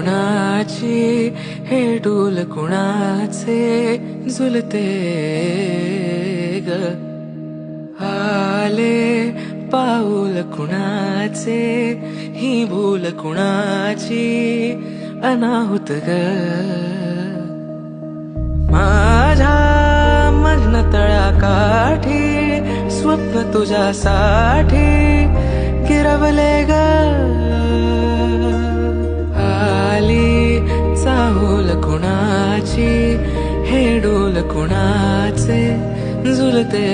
कुणाची हे डोल कुणाचे झुलते ग, आले पाऊल कुणाचे ही भूल कुणाची अनाहुत ग, माझ्या मन तळाकाठी स्वप्न तुझ्यासाठी गिरवले ग, आली चाहूल कुणाची हे डोल कुणाचे झुलते